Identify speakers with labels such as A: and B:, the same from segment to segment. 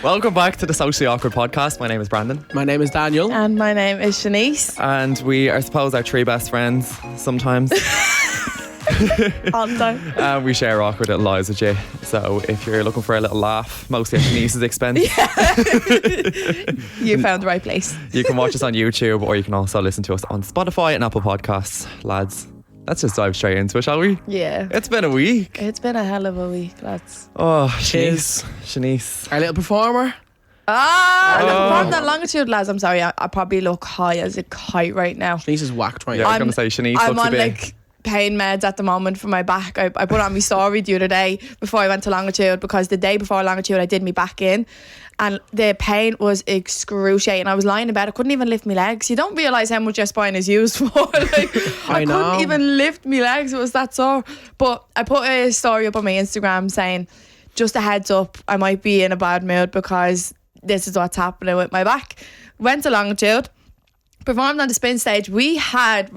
A: Welcome back to the Socially Awkward podcast. My name is Brandon.
B: My name is Daniel.
C: And my name is Shanice.
A: And we are, I suppose, our three best friends sometimes.
C: All the time.
A: We share awkward little lives with you. So if you're looking for a little laugh, mostly at Shanice's expense,
C: You found the right place.
A: you can watch us on YouTube, or you can also listen to us on Spotify and Apple Podcasts. Lads, let's just dive straight into it, shall we?
C: Yeah.
A: It's been a week.
C: It's been a hell of a week, lads.
A: Oh,
B: Cheers.
A: Shanice.
B: Our little performer.
C: From that Longitude, lads, I'm sorry, I probably look high as a kite right now.
B: Shanice is whacked right
A: Yeah,
B: now.
A: I was going to say Shanice
C: I'm
A: looks a
C: on
A: bit...
C: like pain meds at the moment for my back. I put on my story the other day before I went to Longitude, because the day before Longitude I did me back in and the pain was excruciating. I was lying in bed, I couldn't even lift my legs. You don't realise how much your spine is used for. I couldn't even lift my legs, it was that sore. But I put a story up on my Instagram saying, just a heads up, I might be in a bad mood because this is what's happening with my back. Went to Longitude, performed on the spin stage. We had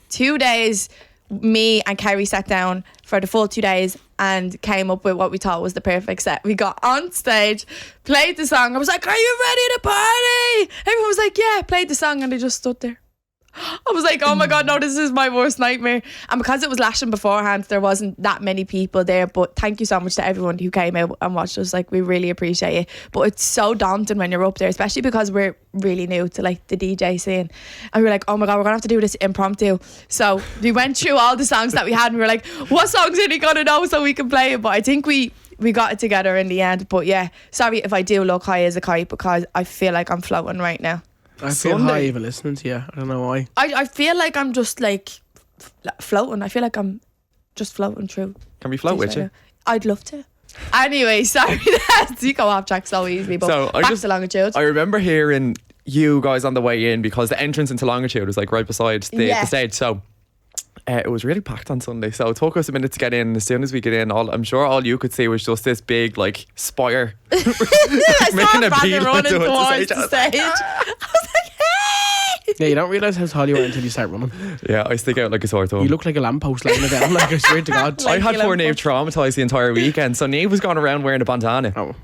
C: 2 days, me and Kerry sat down for the full 2 days and came up with what we thought was the perfect set. We got on stage, played the song. I was like, are you ready to party? Everyone was like, yeah, played the song, and they just stood there. I was like, oh my God, no, this is my worst nightmare. And because it was lashing beforehand, there wasn't that many people there. But thank you so much to everyone who came out and watched us. Like, we really appreciate it. But it's so daunting when you're up there, especially because we're really new to like the DJ scene. And we were like, oh my God, we're gonna have to do this impromptu. So we went through all the songs that we had and we were like, what songs are we gonna know so we can play it? But I think we got it together in the end. But yeah, sorry if I do look high as a kite, because I feel like I'm floating right now.
B: I feel high even listening to you. I don't know why.
C: I feel like I'm just like floating. I feel like I'm just floating through.
A: Can we float with you?
C: I'd love to. Anyway, sorry that you go off track so easily, but
A: So
C: back to Longitude.
A: I remember hearing you guys on the way in, because the entrance into Longitude was like right beside the stage. So it was really packed on Sunday. So it took us a minute to get in. And as soon as we get in, I'm sure all you could see was just this big like spire.
C: I saw Brandon running towards the stage. I was like, hey!
B: Yeah, you don't realise how tall you are until you start running.
A: Yeah, I stick out like a sore thumb.
B: You look like a lamppost laying down, like I swear to God.
A: I had poor Neve traumatised the entire weekend. So Neve was going around wearing a bandana.
B: Oh.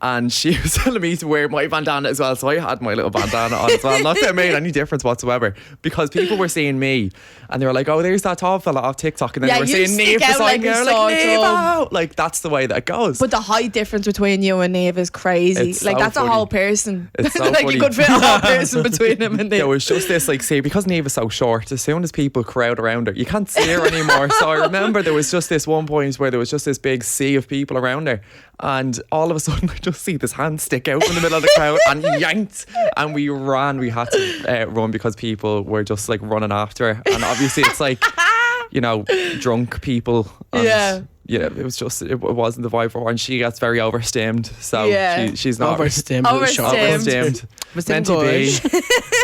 A: And she was telling me to wear my bandana as well, so I had my little bandana on as well. Not that it made any difference whatsoever, because people were seeing me and they were like, oh, there's that tall fella off TikTok, and then they were seeing Neve beside me, like, Neve out. Like, that's the way that it goes.
C: But the height difference between you and Neve is crazy.
A: It's
C: like,
A: so
C: that's
A: funny.
C: a whole person.
A: It's so
C: like
A: funny.
C: you could fit a whole person between him and Neve.
A: There was just this, like, see, because Neve is so short, as soon as people crowd around her, you can't see her anymore. So I remember there was just this one point where there was just this big sea of people around her, and all of a sudden I just see this hand stick out from the middle of the crowd and yanked, and we ran. We had to run because people were just like running after her, and obviously it's like, you know, drunk people. And it was just, it wasn't the vibe for her, and she gets very overstimmed, so she's not
B: overstimmed.
A: Meant to be.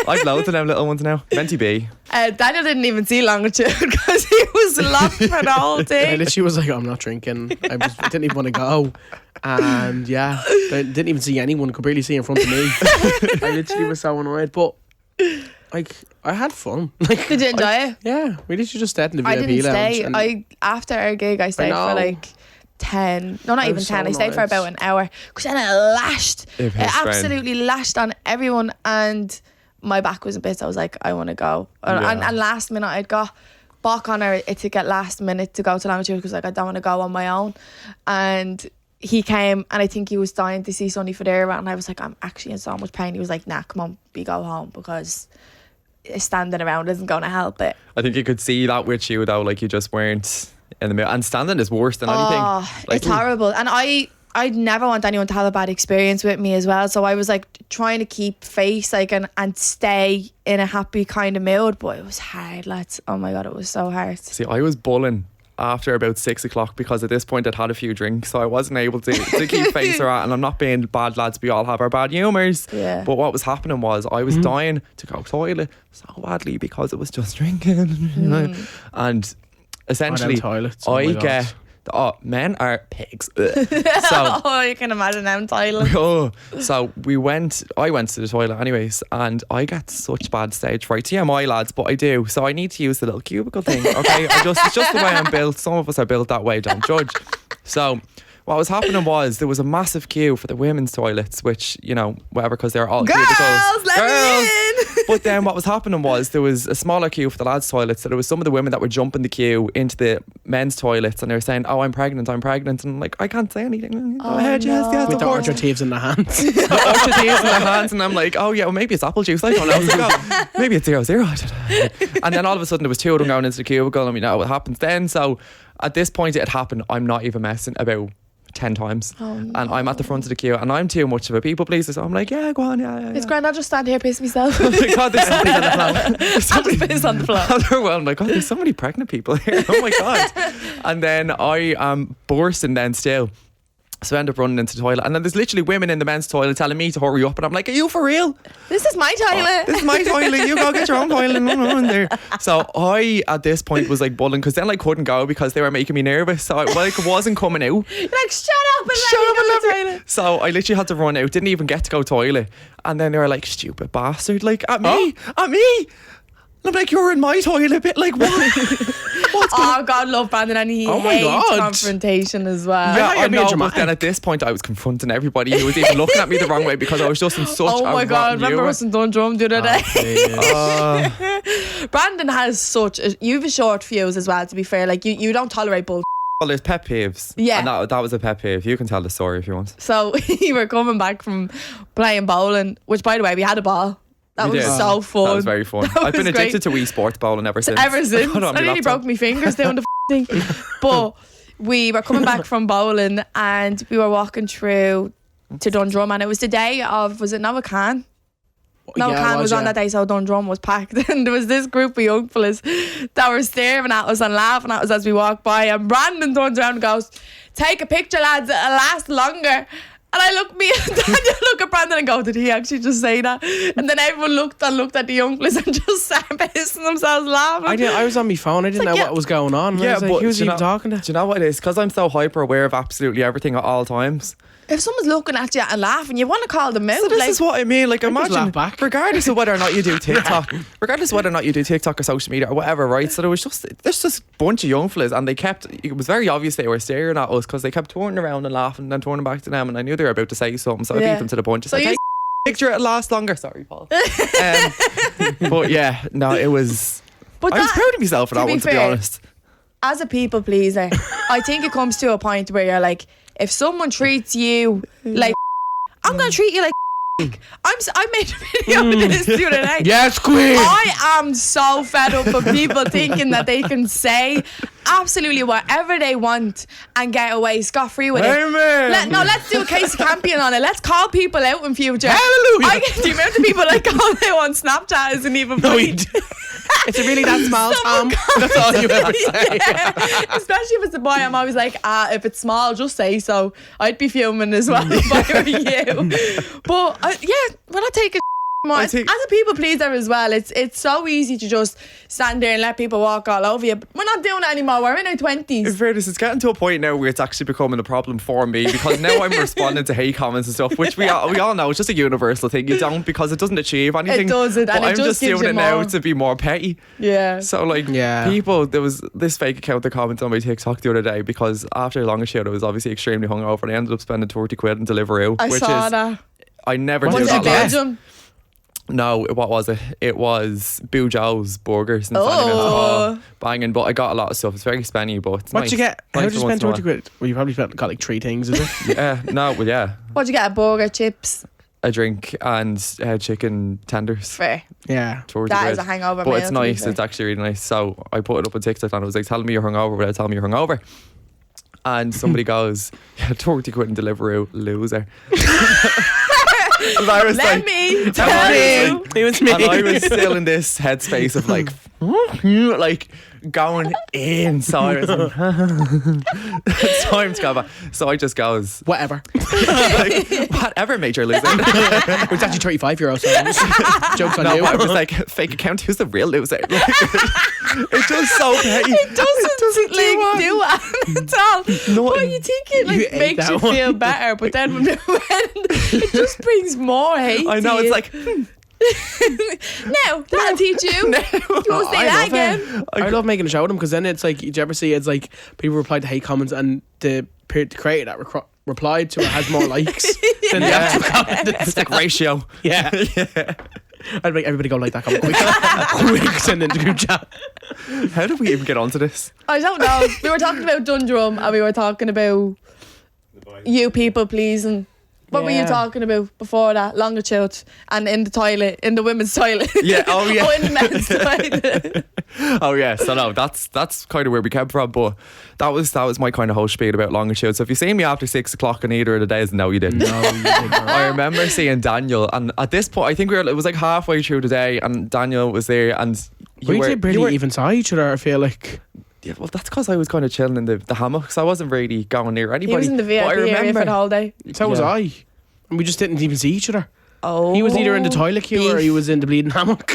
A: I've loads of them little ones now. Meant to be.
C: Daniel didn't even see Longitude because he was locked for the whole thing.
B: I literally was like, I'm not drinking. I didn't even want to go. And yeah, I didn't even see anyone. Could barely see in front of me. I literally was so annoyed. But like, I had fun. Like,
C: Did you enjoy it?
B: Yeah, we literally just stayed in the VIP
C: I didn't
B: lounge.
C: stay. After our gig, I stayed for like 10. No, not even 10. I stayed for about an hour because then it lashed. It absolutely lashed on everyone, and my back was a bit. So I was like, I want to go. And last minute, I'd got back on a ticket last minute to go to Longitude because like I don't want to go on my own. And he came, and I think he was dying to see Sonny Federa, and I was like, I'm actually in so much pain. He was like, nah, come on, we go home, because standing around isn't going to help it.
A: I think you could see that with you though, like you just weren't in the middle, and standing is worse than anything. Like,
C: it's horrible, and I'd never want anyone to have a bad experience with me as well, so I was like trying to keep face like and stay in a happy kind of mood, but it was hard, lads. Oh my God, it was so hard.
A: See, I was bulling after about 6 o'clock because at this point I'd had a few drinks, so I wasn't able to keep face around. And I'm not being bad, lads, we all have our bad humours. But what was happening was I was dying to go to the toilet so badly because it was just drinking. And essentially I get men are pigs. So
C: you can imagine them toilet.
A: so I went to the toilet anyways, and I get such bad stage fright. TMI, lads, but I do. So I need to use the little cubicle thing. Okay, it's just the way I'm built. Some of us are built that way, don't judge. So what was happening was there was a massive queue for the women's toilets, which, you know, whatever, because they're all
C: Girls,
A: cubicles.
C: let me in.
A: But then what was happening was there was a smaller queue for the lads' toilets. So there was some of the women that were jumping the queue into the men's toilets, and they were saying, "Oh, I'm pregnant. And I'm like, I can't say anything. Go ahead, yes,
B: With
A: of
B: the
A: course."
B: orchard in their hands.
A: The orchard in their hands, and I'm like, "Oh yeah, well maybe it's apple juice. I don't know. It's like, oh, maybe it's 0-0. I don't know." And then all of a sudden there was two of them going into the cubicle, and we know what happens then. So at this point it had happened. I'm not even messing about. 10 times, and I'm at the front of the queue, and I'm too much of a people pleaser, so I'm like, yeah, go on, yeah.
C: It's grand. I'll just stand here, piss myself.
A: Oh my God, there's somebody on the floor.
C: I'll just piss on the floor.
A: Otherwhelmed, like, God, there's so many pregnant people here. Oh my God. And then I am bursting then still. So I end up running into the toilet, and then there's literally women in the men's toilet telling me to hurry up, and I'm like, are you for real?
C: This is my toilet.
A: This is my toilet. You go get your own toilet. No in there. So I, at this point, was like bullying, because then I couldn't go because they were making me nervous. So I wasn't coming out.
C: You're like, shut up and let me go to the toilet.
A: So I literally had to run out. Didn't even get to go toilet. And then they were like, stupid bastard. Like, at me. And I'm like, you're in my toilet bit. Like, what? What's going on?
C: Oh, God, love Brandon, and he
B: Oh my
C: hates
B: God.
C: confrontation as well.
A: Yeah,
B: you're
A: I
B: being
A: know, but
B: dramatic.
A: then at this point I was confronting everybody who was even looking at me the wrong way, because I was just in such
C: Oh
A: a
C: my God,
A: rotten
C: remember
A: humour.
C: us in Dundrum the other day?
B: Please.
C: Brandon has such you have a short fuse as well, to be fair. Like, you don't tolerate bull.
A: Well, there's pet peeves.
C: Yeah.
A: And that was a pet peeve. You can tell the story if you want.
C: So we were coming back from playing bowling, which, by the way, we had a ball. That
A: We
C: was
A: did.
C: so fun.
A: That was very fun.
C: That
A: I've been
C: was
A: addicted
C: great.
A: to Wii Sports bowling ever since.
C: Ever since.
A: Got it on
C: I
A: my
C: nearly
A: laptop.
C: broke my fingers doing the thing. But we were coming back from bowling, and we were walking through to Dundrum, and it was the day of, was it Noah Khan? No,
B: Yeah,
C: Khan
B: it
C: was on that day, so Dundrum was packed. And there was this group of young fellas that were staring at us and laughing at us as we walked by. And Brandon turns around and goes, "Take a picture, lads, it'll last longer." And I look, me and Daniel look at Brandon and go, did he actually just say that? And then everyone looked at the young fellas and just started pissing themselves laughing.
B: I was on my phone. I didn't know
C: yeah.
B: what was going on.
A: Yeah,
B: I was like,
A: but
B: who's
A: do you
B: he
A: know-
B: talking to?
A: Do you know what it is? Because I'm so hyper aware of absolutely everything at all times.
C: If someone's looking at you and laughing, you want to call them out.
A: So this
C: like,
A: is what I mean. Like,
B: just
A: imagine,
B: laugh back.
A: regardless of whether or not you do TikTok, or social media or whatever, right? So there's just a bunch of young fellas, and it was very obvious they were staring at us, because they kept turning around and laughing and then turning back to them, and I knew they were about to say something, so I
C: Yeah.
A: beat them to the punch.
C: So
A: So
C: you-
A: take a picture, it'll last longer. Sorry, Paul. But yeah, no, it was.
C: but
A: I was
C: that-
A: proud of myself for
C: to
A: that
C: be
A: one, to be
C: fair,
A: honest.
C: as a people pleaser, I think it comes to a point where you're like, if someone treats you like, I'm going to treat you like. I made a video of this the other day.
B: Yes, queen.
C: I am so fed up of people thinking that they can say absolutely whatever they want and get away scot-free with it.
A: Amen.
C: Let's do a case of campion on it. Let's call people out in future.
B: Hallelujah.
C: I get the amount of people that call out on Snapchat isn't even
B: No,
C: funny.
B: he d- Is it really that small, Tom? That's all you ever say.
C: Yeah. Especially if it's a boy, I'm always like, if it's small, just say so. I'd be fuming as well if I were you. But when I take a as a people pleaser as well, it's so easy to just stand there and let people walk all over you. But we're not doing it anymore. We're in our 20s.
A: In fairness, it's getting to a point now where it's actually becoming a problem for me, because now I'm responding to hate comments and stuff, which we all know it's just a universal thing. You don't, because it doesn't achieve anything.
C: It doesn't,
A: but
C: and it
A: I'm
C: just
A: just
C: gives
A: doing
C: you
A: it now
C: more.
A: to be more petty.
C: Yeah.
A: So like,
B: Yeah.
A: people, there was this fake account that commented on my TikTok the other day, because after Longitude I was obviously extremely hungover, and I ended up spending 30 quid on Deliveroo,
C: I
A: which
C: saw
A: is
C: that.
A: I never
B: What
A: do
C: Was
B: did
C: it
A: that.
B: you get?
A: last.
C: Belgium?
A: No, what was it? It was Boo Joe's burgers and
C: Oh.
A: banging, but I got a lot of stuff. It's very spenny, but it's
B: What'd
A: nice.
B: you get? How
A: Nice
B: did you
A: for once
B: spend
A: in a
B: 30 quid? Well, you probably got like 3 things, is it?
A: while. Yeah, no, well, yeah.
C: What'd you get? A burger, chips?
A: A drink and chicken tenders.
C: Fair.
B: Yeah.
A: 30
C: That
A: quid.
C: is a hangover
A: But
C: meal,
A: it's
C: to be
A: nice.
C: fair.
A: It's actually really nice. So I put it up on TikTok, and I was like, tell me you're hungover without telling me you're hungover. And somebody goes, yeah, 30 quid in Deliveroo, loser. And I was
C: Let
A: like,
C: me
A: I
C: tell
A: was
C: you.
A: like-
B: It was me.
A: and I was still in this headspace of like, like going in. So I was like, it's time to go back. So I just goes,
B: Whatever.
A: like, whatever, major loser.
B: It was actually €35, so joke's on
A: No,
B: you.
A: I was like, fake account, who's the real loser? Like, it's just so petty.
C: It doesn't like do it at all.
A: No,
C: But you think it like
B: You ate
C: makes
B: that
C: you
B: one.
C: feel better, but then when it just brings more hate.
A: I know,
C: to
A: it's
C: you.
A: like,
C: Now, that'll teach you. You won't say that again.
B: I love making a show of them, because then it's like, did you ever see it's like people reply to hate comments and the creator that replied to it has more likes than the actual comment.
A: It's like ratio.
B: Yeah. I'd make everybody go like that comment quick send in the group chat.
A: How did we even get onto this?
C: I don't know. We were talking about Dundrum and we were talking about you people pleasing. What were you talking about before that? Longitude and in the toilet, in the women's toilet.
A: Yeah. Oh yeah.
C: In the men's toilet.
A: Oh yeah. So no, that's kind of where we came from. But that was my kind of whole spiel about Longitude. So if you see me after 6 o'clock on either of the days, no, you didn't.
B: No, you didn't.
A: I remember seeing Daniel, and at this point, I think it was like halfway through the day, and Daniel was there, and
B: we did really even saw each other. I feel like.
A: Yeah, well, that's because I was kind of chilling in the hammock, so I wasn't really going near anybody.
C: He was in the VIP area for the whole day.
B: So was I. And we just didn't even see each other.
C: Oh.
B: He was either in the toilet queue or he was in the bleeding hammock.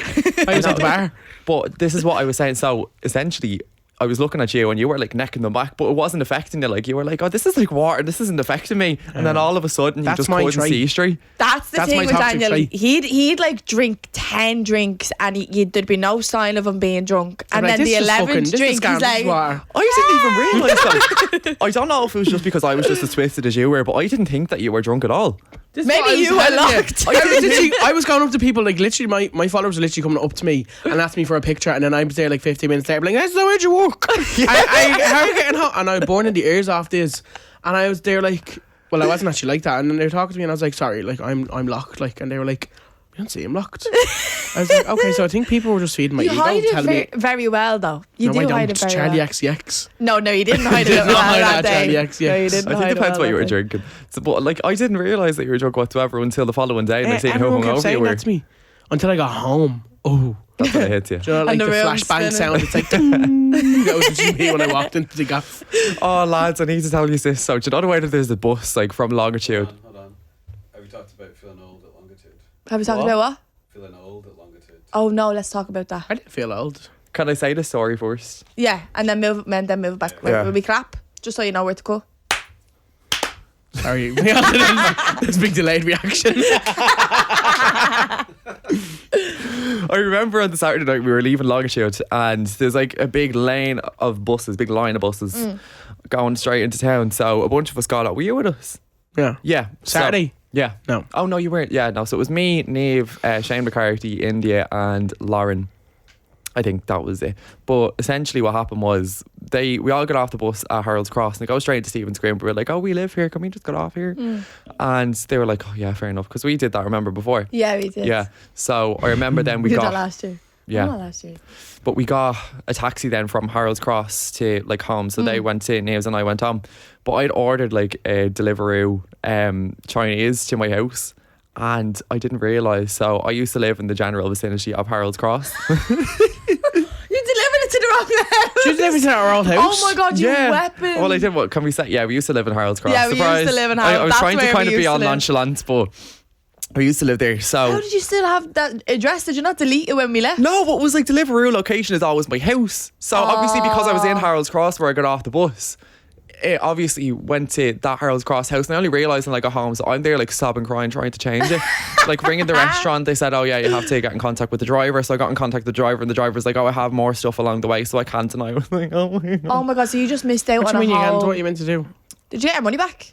B: I was at the bar.
A: But this is what I was saying. So essentially, I was looking at you and you were like necking them back, but it wasn't affecting you. Like you were like, oh, this is like water. This isn't affecting me. And then all of a sudden, you just couldn't see straight.
C: That's the thing with Daniel. He'd like drink 10 drinks and there'd be no sign of him being drunk. And then the 11th drink, he's like,
A: I didn't even realise that. I don't know if it was just because I was just as twisted as you were, but I didn't think that you were drunk at all.
C: Maybe you were locked.
B: I was going up to people, like literally my followers were literally coming up to me and asked me for a picture, and then I was there like 15 minutes later, like, that's the way you walk. How are you getting hot? And I was born in the ears off this, and I was there like, well, I wasn't actually like that, and then they were talking to me and I was like, sorry, like I'm locked, like, and they were like, I don't see him locked. I was like, okay, so I think people were just feeding my ego.
C: You hide it very well, though. You do hide it very
B: Charlie
C: well.
B: XCX.
C: No, you didn't hide it well that day.
B: Charlie XCX.
C: No, you didn't.
A: I think it depends what you were drinking. So, but like, I didn't realise that you were drunk whatsoever until the following day, and I seen how hungover you were.
B: That to me until I got home. Oh,
A: that's when it hit you.
B: Do you know, like the flashbang sound? It's like, that was just me when I walked into the gaff.
A: Oh, lads, I need to tell you this. So, do you know the way that there's the bus like from Longitude?
D: Hold on. Have we talked about feeling old at Longitude?
C: Have we talked about what?
D: Feeling old at Longitude.
C: Oh no, let's talk about that.
B: I didn't feel old.
A: Can I say the story first?
C: Yeah, and then move it back.
A: Yeah.
C: Will we clap? Just so you know where to go.
B: Sorry, there's a big delayed reaction.
A: I remember on the Saturday night we were leaving Longitude, and there's like a big line of buses going straight into town. So a bunch of us got out. Were you with us? Yeah.
B: Saturday?
A: Yeah.
B: No.
A: Oh no, you weren't. Yeah, no. So it was me, Neve, Shane McCarthy, India, and Lauren. I think that was it. But essentially what happened was we all got off the bus at Harold's Cross and they go straight to Stephen's Green. We were like, oh, we live here, can we just get off here? And they were like, oh yeah, fair enough, because we did that, remember, before.
C: Yeah, we did.
A: Yeah. So I remember then we
C: did
A: got
C: that last year.
A: Yeah.
C: Not last year.
A: But we got a taxi then from Harold's Cross to like home. So they went to Neves and I went home. But I'd ordered like a Deliveroo Chinese to my house. And I didn't realise. So I used to live in the general vicinity of Harold's Cross.
C: You delivered it to the wrong house.
B: Did you deliver it to our old house?
C: Oh my god, you weapon.
A: Well, I did. What can we say? Yeah, we used to live in Harold's Cross.
C: Yeah, we used to live in Harold's.
A: I was
C: That's
A: trying to
C: where
A: kind of
C: we
A: be
C: used
A: on
C: to live.
A: nonchalant, but we used to live there. So
C: how did you still have that address? Did you not delete it when we left?
A: no, but it was like Deliveroo location is always my house. So obviously because I was in Harold's Cross where I got off the bus, it obviously went to that Harold's Cross house, and I only realised when I got home, so I'm there like sobbing, crying, trying to change it. Like ringing the restaurant, they said, oh yeah, you have to get in contact with the driver. So I got in contact with the driver, and the driver's like, oh, I have more stuff along the way, so I can't. And I was like, oh my god.
C: Oh my god, so you just missed out
B: What
C: on
B: do you mean
C: a
B: you
C: whole...
B: can't? What you meant to do?
C: Did you get your money back?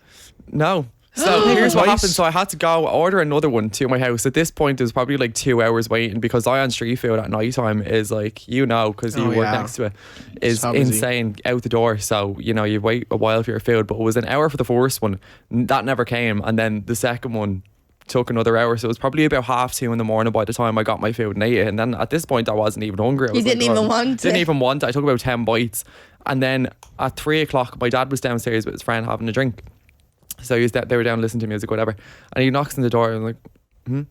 A: No. So here's what
B: Twice.
A: happened. So I had to go order another one to my house. At this point, it was probably like 2 hours waiting, because Ion Street Food at night time is like, you know, because you work next to it, is
B: So busy.
A: insane out the door. So, you know, you wait a while for your food, but it was an hour for the first one. That never came. And then the second one took another hour. So it was probably about 2:30 in the morning by the time I got my food and ate it. And then at this point, I wasn't even hungry. I was
C: didn't even want it.
A: Didn't even want it. I took about 10 bites. And then at 3 o'clock, my dad was downstairs with his friend having a drink. So they were down listening to music, whatever. And he knocks on the door and I'm like,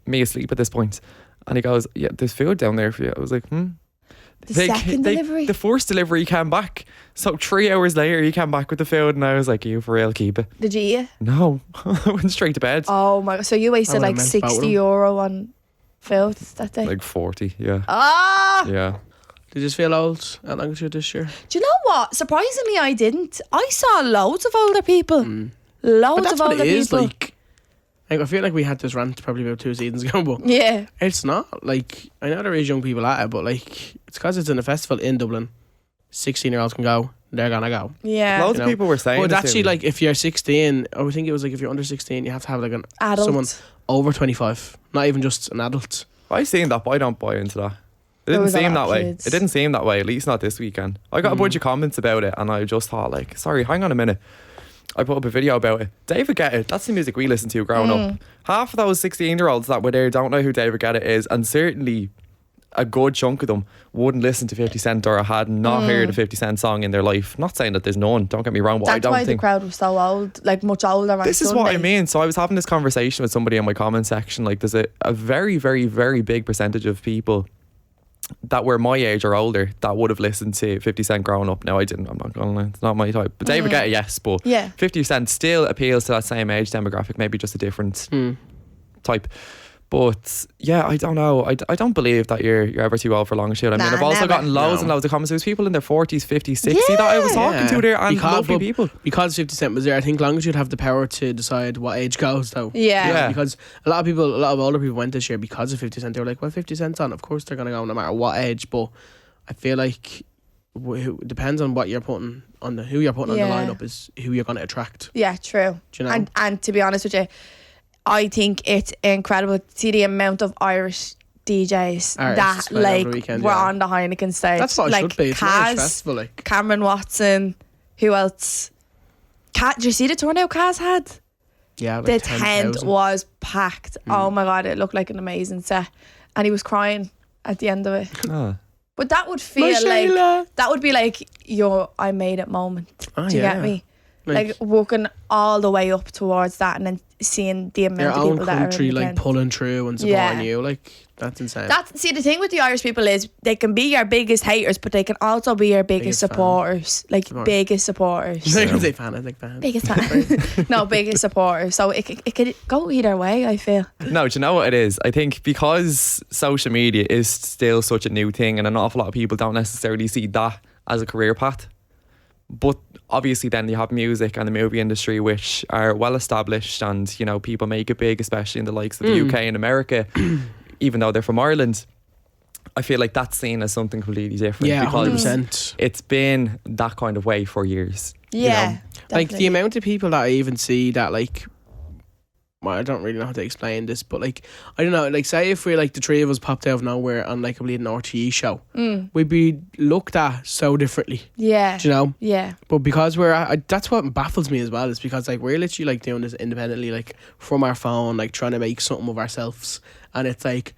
A: me asleep at this point. And he goes, yeah, there's food down there for you. I was like,
C: The second delivery?
A: The first delivery came back. So 3 hours later, he came back with the food, and I was like, you for real, keep it.
C: Did you eat it?
A: No. I went straight to bed.
C: Oh my god, so you wasted like €60 on food that day?
A: Like 40, yeah.
C: Ah!
A: Yeah.
B: Did you just feel old at Longitude this year?
C: Do you know what? Surprisingly, I didn't. I saw loads of older people. Loads
B: But that's
C: of
B: what
C: older
B: it is
C: people.
B: like. Like, I feel like we had this rant probably about 2 seasons ago, but
C: Yeah.
B: it's not. Like, I know there is young people at it, but like, it's because it's in a festival in Dublin. 16-year-olds can go. They're gonna go.
C: Yeah.
A: Loads
B: You
A: of
B: know.
A: people were saying.
B: But
A: this
B: actually,
A: to me.
B: like, if you're 16, I would think it was like if you're under 16, you have to have like
C: Adult.
B: someone over 25, not even just an adult.
A: I seen that, but I don't buy into that. It
C: There
A: didn't
C: was a
A: seem
C: lot
A: that
C: of
A: way.
C: kids.
A: It didn't seem that way, at least not this weekend. I got a bunch of comments about it, and I just thought, like, sorry, hang on a minute. I put up a video about it. David Guetta, that's the music we listened to growing up. Half of those 16-year-olds that were there don't know who David Guetta is, and certainly a good chunk of them wouldn't listen to 50 Cent or had not heard a 50 Cent song in their life. Not saying that there's none, don't get me wrong, but I
C: That's
A: don't
C: why the
A: think...
C: crowd was so old, like much older. On
A: This is what I
C: Sunday.
A: mean. So I was having this conversation with somebody in my comment section. Like, there's a very, very, very big percentage of people that were my age or older that would have listened to 50 Cent growing up. Now, I didn't. I'm not going to lie. It's not my type. But David Guetta, yes. But
C: Yeah.
A: 50 Cent still appeals to that same age demographic, maybe just a different type. But yeah, I don't know. I don't believe that you're ever too old for Longitude. I mean,
C: Nah,
A: I've also
C: never.
A: gotten loads and loads of comments. There's people in their 40s, 50s, 60s that I was talking to there, and lovely people.
B: Because 50 Cent was there, I think Longitude have the power to decide what age goes, though.
C: Yeah.
A: Yeah.
B: Because a lot of older people went this year because of 50 Cent. They were like, well, 50 Cent's on. Of course they're going to go no matter what age. But I feel like it depends on what you're putting on who you're putting on the lineup is who you're going to attract.
C: Yeah, true.
B: Do you know?
C: And to be honest with you, I think it's incredible to see the amount of Irish DJs
B: Artists
C: that
B: playing over
C: like
B: the weekend,
C: were
B: yeah.
C: on the Heineken stage.
B: That's what it
C: like
B: should be. It's an Irish
C: Kaz,
B: festival. Like.
C: Cameron Watson, who else? Did you see the turnout Kaz had?
B: Yeah, like
C: The
B: 10,000.
C: tent was packed. Oh my god, it looked like an amazing set, and he was crying at the end of it.
A: Ah.
C: But that would feel like that would be like your I made it moment.
B: Oh,
C: Do you
B: yeah.
C: get me? Like walking all the way up towards that, and then seeing the amount
B: Your
C: of
B: own
C: people that are in
B: country
C: the
B: like
C: tent.
B: pulling through and supporting you, like that's insane.
C: See, the thing with the Irish people is they can be your biggest haters, but they can also be your biggest
B: Biggest fan.
C: supporters. Like biggest supporters.
B: I can say fan, I think fan.
C: Biggest fan. No, biggest supporters. So it could go either way, I feel.
A: No, do you know what it is? I think because social media is still such a new thing, and an awful lot of people don't necessarily see that as a career path. But obviously then you have music and the movie industry, which are well established, and you know, people make it big, especially in the likes of the UK and America, even though they're from Ireland. I feel like that's seen as something completely different.
B: Yeah,
A: because
B: 100%.
A: it's been that kind of way for years.
C: Yeah.
A: You know?
B: Like the
C: definitely.
B: amount of people that I even see that like, well, I don't really know how to explain this, but like, I don't know, like say if we're like the three of us popped out of nowhere on like a bleeding RTE show, we'd be looked at so differently,
C: Yeah.
B: do you know?
C: Yeah.
B: But because that's what baffles me as well, is because like we're literally like doing this independently, like from our phone, like trying to make something of ourselves, and it's like,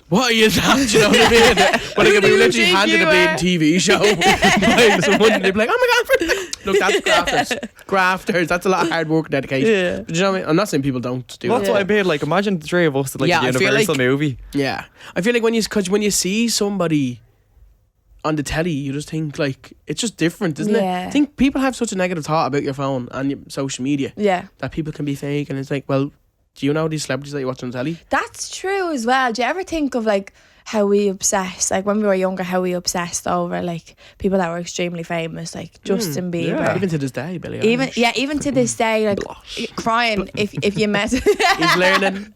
B: what are you that? Do you know what I mean? But like if we
C: do you
B: literally
C: think
B: handed
C: you
B: a bleeding TV show by someone, they'd be like, oh my god, look, that's grafters. That's a lot of hard work and dedication.
C: Yeah.
B: Do you know what I mean? I'm not saying people don't do
A: Well, that's
B: it.
A: what I mean. Like, imagine the three of us at like
B: Yeah,
A: a
B: I feel
A: Universal
B: like-
A: movie.
B: Yeah, I feel like when you see somebody on the telly, you just think like it's just different, isn't
C: Yeah.
B: it? I think people have such a negative thought about your phone and your social media
C: Yeah.
B: that people can be fake, and it's like, well, do you know these celebrities that you watch on telly?
C: That's true as well. Do you ever think of like how we obsessed, like when we were younger, how we obsessed over like people that were extremely famous, like Justin Bieber.
A: yeah.
B: Even to this day, Billy.
C: Even
B: Eilish.
C: even to this day, like crying if you met,
B: He's learning.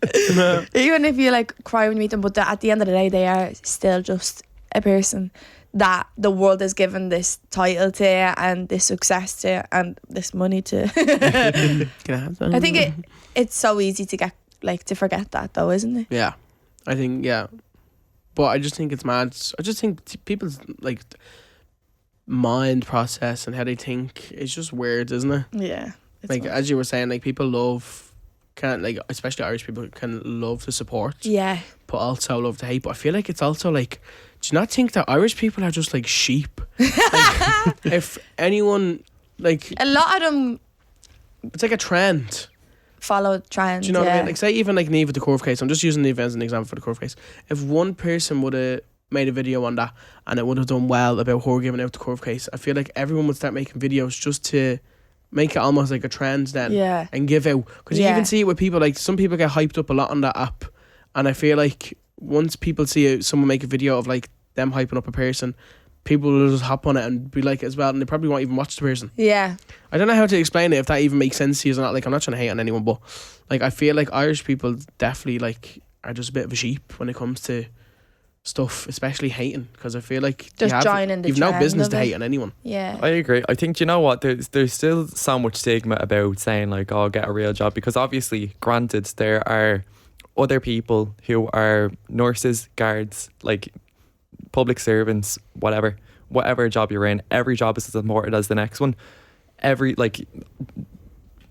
C: even if you like cry when you meet them, but at the end of the day, they are still just a person that the world has given this title to and this success to and this money to.
B: Can I have some?
C: I think it's so easy to get like to forget that though, isn't it?
B: Yeah, I think but I just think it's mad. I just think people's like mind process and how they think is just weird, isn't it?
C: Yeah.
B: Like as you were saying, like people especially Irish people can love to support,
C: yeah.
B: but also love to hate. But I feel like it's also like, do you not think that Irish people are just like sheep? Like, if anyone like,
C: A lot of them
B: it's like a trend.
C: follow trends.
B: Do you know what I
C: yeah.
B: mean? Like say even like Neve with the Corv case. I'm just using Neve as an example for the Corv case. If one person would have made a video on that and it would have done well about her giving out the Corv case, I feel like everyone would start making videos just to make it almost like a trend then.
C: Yeah.
B: And give out, because you
C: Yeah.
B: even see it with people, like some people get hyped up a lot on that app, and I feel like once people see someone make a video of like them hyping up a person, people will just hop on it and be like it as well, and they probably won't even watch the person.
C: Yeah.
B: I don't know how to explain it, if that even makes sense to you or not. Like, I'm not trying to hate on anyone, but like, I feel like Irish people definitely like are just a bit of a sheep when it comes to stuff, especially hating, because I feel like
C: Just joining the
B: you've no
C: trend
B: business
C: of
B: to
C: it.
B: hate on anyone.
C: Yeah.
A: I agree. I think, you know what, there's still so much stigma about saying like, oh, get a real job, because obviously, granted, there are other people who are nurses, guards, like public servants, whatever job you're in, every job is as important as the next one. Every like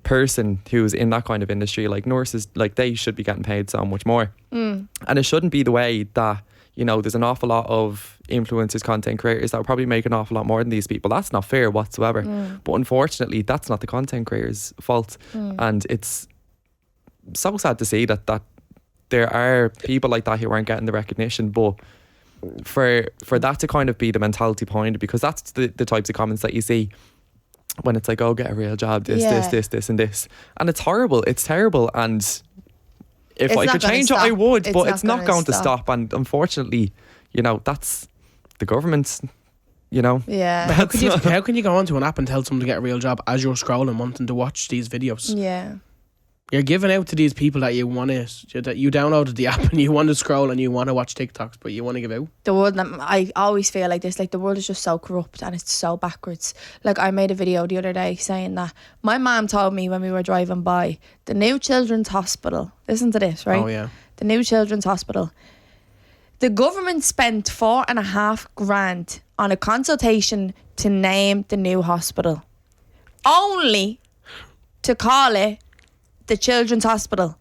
A: person who's in that kind of industry, like nurses, like they should be getting paid so much more. And it shouldn't be the way that, you know, there's an awful lot of influencers, content creators that will probably make an awful lot more than these people. That's not fair whatsoever. But unfortunately, that's not the content creators' fault. And it's so sad to see that there are people like that who aren't getting the recognition. But for that to kind of be the mentality behind it, because that's the types of comments that you see when it's like, oh, get a real job, this, and this. And it's horrible. It's terrible. And if I could change it, I would, but it's not going to stop. And unfortunately, you know, that's the government's, you know.
C: Yeah.
B: How can you go onto an app and tell someone to get a real job as you're scrolling wanting to watch these videos?
C: Yeah.
B: You're giving out to these people that you want to, that you downloaded the app and you want to scroll and you want to watch TikToks, but you want to give out.
C: The world, I always feel like this, like the world is just so corrupt and it's so backwards. Like I made a video the other day saying that my mum told me when we were driving by the new children's hospital, listen to this, right?
B: Oh yeah.
C: The new children's hospital. The government spent $4,500 on a consultation to name the new hospital, only to call it the children's hospital.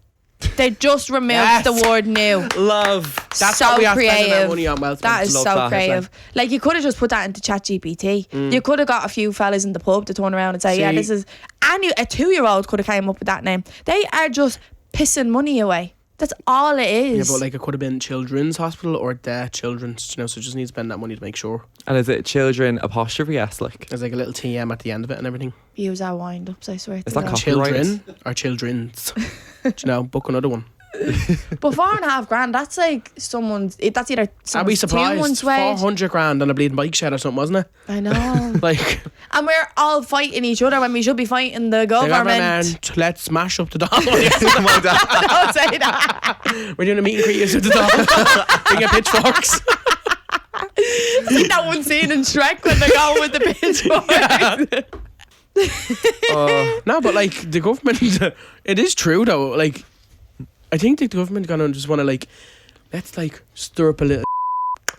C: They just removed the word new.
A: Love.
B: That's
C: so
B: what we are
C: creative.
B: spending our money on. Well spent.
C: That is
A: Love
C: so
A: that.
C: creative. Like you could have just put that into ChatGPT. You could have got a few fellas in the pub to turn around and say, yeah, this is. And a 2-year-old could have came up with that name. They are just pissing money away. That's all it is.
B: Yeah, but like it could have been children's hospital or the children's, you know, so just need to spend that money to make sure.
A: And is it children apostrophe S like?
B: There's like a little TM at the end of it and everything.
C: Use our wind ups, I swear.
A: Is
C: to
A: that
C: God.
A: copyrighted?
B: Children or children's. Do you know, book another one.
C: But $4,500, that's like someone's. That's either
B: I'd be
C: someone's 2
B: surprised.
C: months' wage.
B: $400 on a bleeding bike shed or something, wasn't it?
C: I know.
B: Like,
C: And we're all fighting each other when we should be fighting the government.
B: Let's smash up the dog.
C: Don't say that.
B: We're doing a meet and greet with the dog. Bring your pitchforks.
C: It's like that one scene in Shrek when they're going with the pitchfork.
B: No, but like the government, it is true though. Like, I think the government gonna just want to like, let's like stir up a little.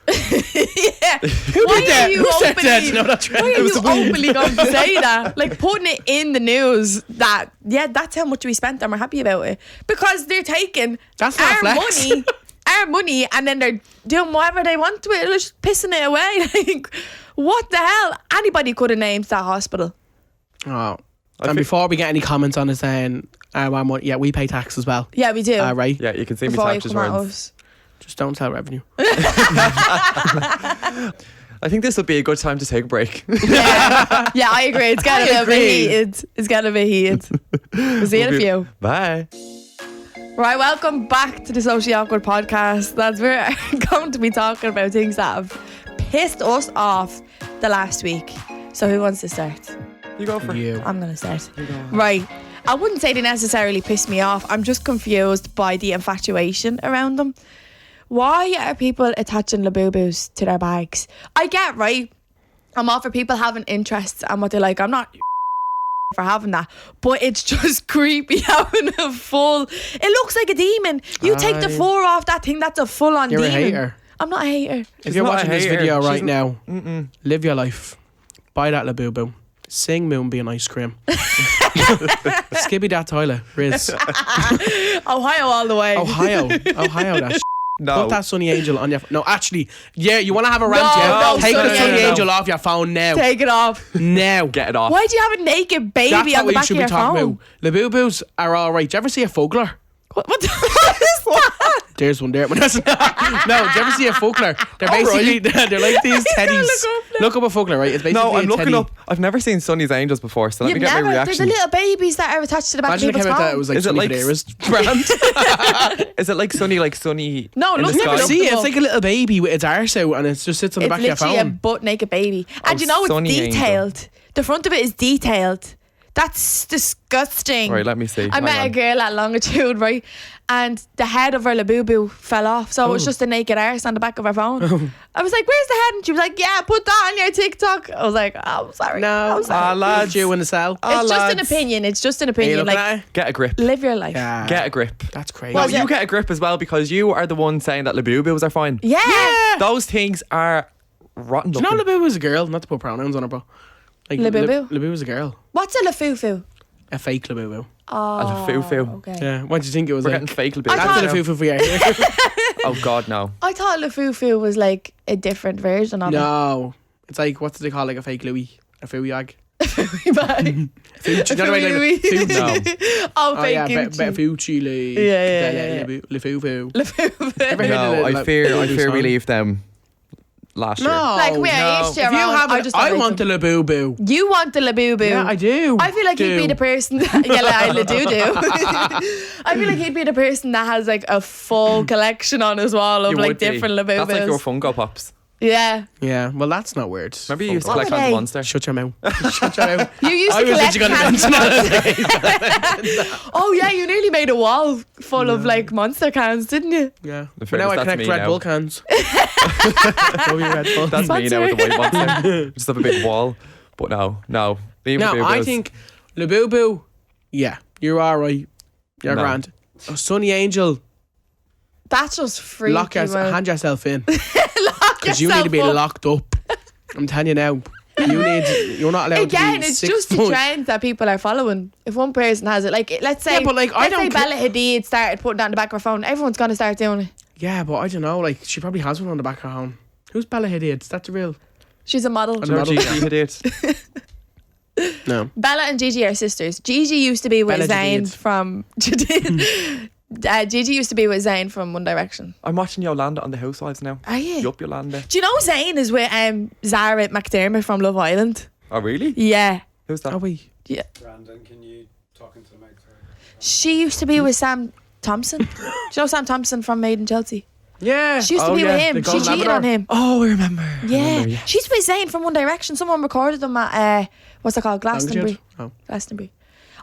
C: Yeah.
B: Who
C: Why
B: did that?
C: are you
B: Who said that?
C: openly-
B: You know that trend?
C: Why are you openly going to say that? Like putting it in the news that, yeah, that's how much we spent and we're happy about it. Because they're taking
B: That's not flex.
C: our money, and then they're doing whatever they want to it. They're just pissing it away. Like, what the hell? Anybody could have named that hospital.
B: Oh. And before we get any comments on it saying, yeah, we pay tax as well.
C: Yeah, we do.
B: Right.
A: Yeah, you can see me
C: Before you
A: tax
C: come at
A: returns.
C: us.
B: Just don't tell revenue.
A: I think this would be a good time to take a break.
C: Yeah, I agree. It's got to be heated. It's got to be heated. We'll see you in a few.
A: Bye.
C: Right, welcome back to the Socially Awkward podcast. That's we're going to be talking about things that have pissed us off the last week. So who wants to start?
A: You go for it.
B: You.
C: I'm going to start. Right. I wouldn't say they necessarily pissed me off. I'm just confused by the infatuation around them. Why are people attaching Labubus to their bags? I get, right, I'm all for people having interests and what they like. I'm not for having that, but it's just creepy having a full. It looks like a demon. You take the fur off that thing, that's a full-on
B: You're
C: demon.
B: a hater.
C: I'm not a hater.
B: If you're
A: not a
B: watching this
A: hater.
B: video
A: She's
B: right
A: n-
B: now, live your life. Buy that Labubu. Sing Moonbeam ice cream. Skibby that toilet. Riz.
C: Ohio all the way.
B: Ohio. That
A: No.
B: Put that Sunny Angel on your... No, actually, yeah, you want to have a rant,
C: No,
B: yeah?
C: no,
B: Take the
C: Sunny
B: Sunny
A: Angel.
B: Angel off your phone now.
C: Take it off.
B: Now.
A: Get it off.
C: Why do you have a naked baby
B: That's
C: on
B: what
C: the
B: we
C: back
B: should
C: of
B: be
C: your
B: talking
C: phone?
B: about. Labubus are alright. Do you ever see a Fugler?
C: What the is that?
B: There's one there. No, did you ever see a folklore? They're basically they're like these teddies. Look up a folklore, right? It's basically
A: No, I'm
B: a
A: looking
B: teddy.
A: up. I've never seen Sonny's Angels before, so let me
C: You've
A: get my
C: never. There's
A: reaction.
C: the little babies that are attached to the back
B: Imagine
C: of
B: it
C: people's
B: came out that it
C: phone.
B: was like
A: Is it
B: Sunny
A: like
B: Flares brand.
A: Is it like Sonny
C: No,
A: in
C: look,
A: the
C: never
A: sky?
C: look.
B: See, it's like a little baby with its arse out and it just sits on the
C: It's
B: back of your
C: literally a
B: phone.
C: butt naked baby, and you know it's
A: Sunny Angel.
C: detailed. The front of it is detailed. That's disgusting.
A: Right, let me see.
C: I
A: Hang
C: met a
A: on.
C: girl at Longitude, right? And the head of her Labubu fell off. So it was just a naked arse on the back of her phone. I was like, where's the head? And she was like, yeah, put that on your TikTok. I was like, oh, I'm sorry.
B: No,
C: I'm sorry.
A: lads.
B: you in the cell.
C: It's just an
A: lads.
C: opinion. It's just an
B: Are you
C: opinion.
B: looking
C: Like,
B: at it?
A: Get a grip.
C: live your life.
B: Yeah.
A: Get a grip.
B: That's crazy.
A: No,
C: Was
A: you
C: it-
A: get a grip as well because you are the one saying that Labubus are fine.
C: Yeah.
A: Those things are rotten.
B: Do you know
A: looking.
B: Labubu was a girl? Not to put pronouns on her, but like
C: Labubu?
B: Labubu was a girl.
C: What's a lafufu?
B: A fake Labubu.
C: Oh,
A: lafufu.
C: okay.
B: Yeah. What do you think it was
A: We're
B: like?
A: getting fake Labubus.
C: I
B: That's
C: thought-
B: a Lafufu for you.
A: Oh God, no.
C: I thought lafufu was like a different version of
B: No. It's like, what do they call like a fake Louis? A Fooey-ag?
C: it.
B: Fucci. You know what I mean? Like,
C: Fooey.
B: Fucci.
C: Oh,
B: Oh
C: fake
B: yeah,
C: Gucci.
B: better Fucci.
C: Yeah.
B: Lafufu.
C: Lafufu.
B: Ever heard
A: No,
B: of
A: I
B: like,
A: fear
B: Labubu
A: we
B: song?
A: leave them last year.
B: No.
C: Like we are
A: no.
C: each
B: If you have
C: I
B: it,
C: just
B: I
C: don't like
B: want the
C: them.
B: Labubu.
C: You want the Labubu.
B: Yeah, I do.
C: I feel like he'd be the person that, yeah, like, I do. I feel like he'd be the person that has like a full collection on his wall of
A: You
C: like
A: would be.
C: different Labubus.
A: That's like your Funko Pops.
C: Yeah.
B: Yeah, well, that's not weird.
A: Remember you used to
C: What
A: collect
C: were
A: on the
C: they?
A: Monster?
B: Shut your mouth. Shut your mouth.
C: You used
B: I
C: to
B: was
C: collect
B: literally going
C: cans
B: to mention
C: of
B: that.
C: Oh yeah, you nearly made a wall full of like monster cans, didn't you?
B: Yeah.
A: The
B: But now
A: fairness,
B: I
A: that's
B: connect
A: me
B: Red
A: now.
B: Bull cans. Love you, Red Bull.
A: That's me now with the white
C: Sponsor.
A: monster. Just have a big wall. But no. Leave
B: No,
A: Labubus.
B: I think Labubu, yeah, you're alright. You're
A: No.
B: grand. Oh, Sunny Angel,
C: That's just freaky.
B: hand yourself in.
C: Lock
B: Because you need to be
C: yourself up.
B: locked up. I'm telling you now. You're not allowed
C: Again,
B: to be
C: it's
B: 6
C: just the
B: foot.
C: trend that people are following. If one person has it, like let's say,
B: Yeah, but, like, I
C: let's say
B: don't
C: Bella Hadid started putting that on the back of her phone, everyone's gonna start doing it.
B: Yeah, but I don't know. Like, she probably has one on the back of her home. Who's Bella Hadid? Is that the real?
C: She's a model.
B: I'm not-
A: Gigi had it.
B: No.
C: Bella and Gigi are sisters. Gigi used to be with
B: Bella
C: Zayn
B: Hadid.
C: from Gigi used to be with Zayn from One Direction.
A: I'm watching Yolanda on the Housewives now.
C: Are you?
A: Yup, Yolanda.
C: Do you know Zayn is with Zara McDermott from Love Island?
A: Oh really?
C: Yeah.
A: Who's that?
B: Are we?
C: Yeah.
D: Brandon, can you talk into the mic? Sorry.
C: She used to be with Sam Thompson. Do you know Sam Thompson from Made in Chelsea?
B: Yeah.
C: She used to
A: Oh,
C: be
A: yeah,
C: with him.
B: the
C: She
B: Golden
C: cheated
B: Labrador.
C: on him.
A: Oh, I remember.
C: Yeah. She's with Zayn from One Direction. Someone recorded them at what's it called? Glastonbury.
B: Longitude? Oh.
C: Glastonbury.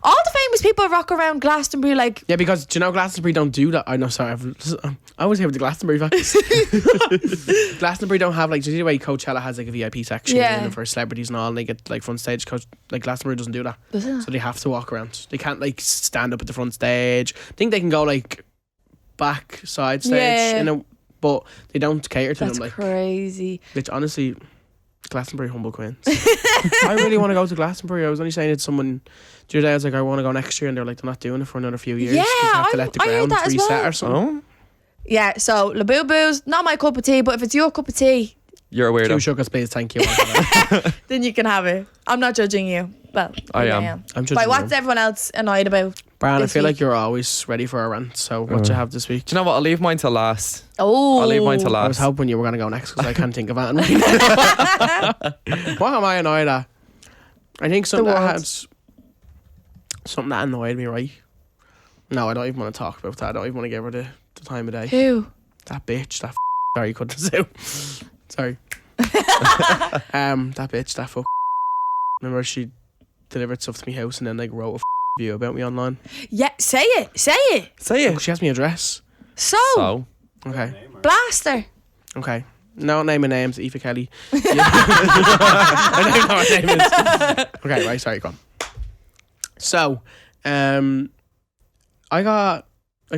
C: All the famous people rock around Glastonbury like
B: Yeah, because do you know Glastonbury don't do that? I know, sorry. I always hear with the Glastonbury facts. Glastonbury don't have like, do you see the way Coachella has like a VIP section
C: Yeah.
B: for celebrities and all, and they get like front stage. Like Glastonbury doesn't do that,
C: does it?
B: so they have to walk around. They can't like stand up at the front stage. I think they can go like back side stage,
C: Yeah.
B: you know, but they don't cater to
C: That's
B: them. Like,
C: crazy.
B: which honestly, Glastonbury humble queens. I really want to go to Glastonbury. I was only saying it to someone the other day. I was like, I want to go next year, and they're like, they're not doing it for another few years.
C: Yeah,
B: 'cause you have to
C: I-
B: let the
C: I heard
B: ground
C: that as
B: reset
C: well.
B: or something.
A: Oh,
C: Yeah, so Labubu's not my cup of tea, but if it's your cup of tea,
A: you're a
B: Two
A: weirdo.
B: sugars, please. Thank you.
C: then you can have it. I'm not judging you. Well,
A: I
C: maybe
A: am.
B: I'm judging
C: But
B: you.
C: what's everyone else annoyed about?
B: Brian, I
C: this
B: feel
C: week?
B: like you're always ready for a rant. So what you have this week?
A: Do you know what? I'll leave mine till last.
C: Oh,
A: I'll leave mine till
B: I was
A: last.
B: hoping you were going to go next because I can't think of it. What am I annoyed at? I think something that
C: world.
B: had something that annoyed me. Right? No, I don't even want to talk about that. I don't even want to give her the time of day.
C: Who?
B: That bitch. That sorry, couldn't say. Sorry. That bitch. That fuck. Remember she delivered stuff to my house and then like wrote a review about me online.
C: Yeah, say it. Say it.
A: Say
B: Look,
A: it.
B: she has my address.
C: So,
A: So,
B: Okay.
D: Name or-
C: Blaster.
B: Okay. No naming names, Aoife Kelly. I don't know what her name is. Okay, right, sorry, go on. So, I got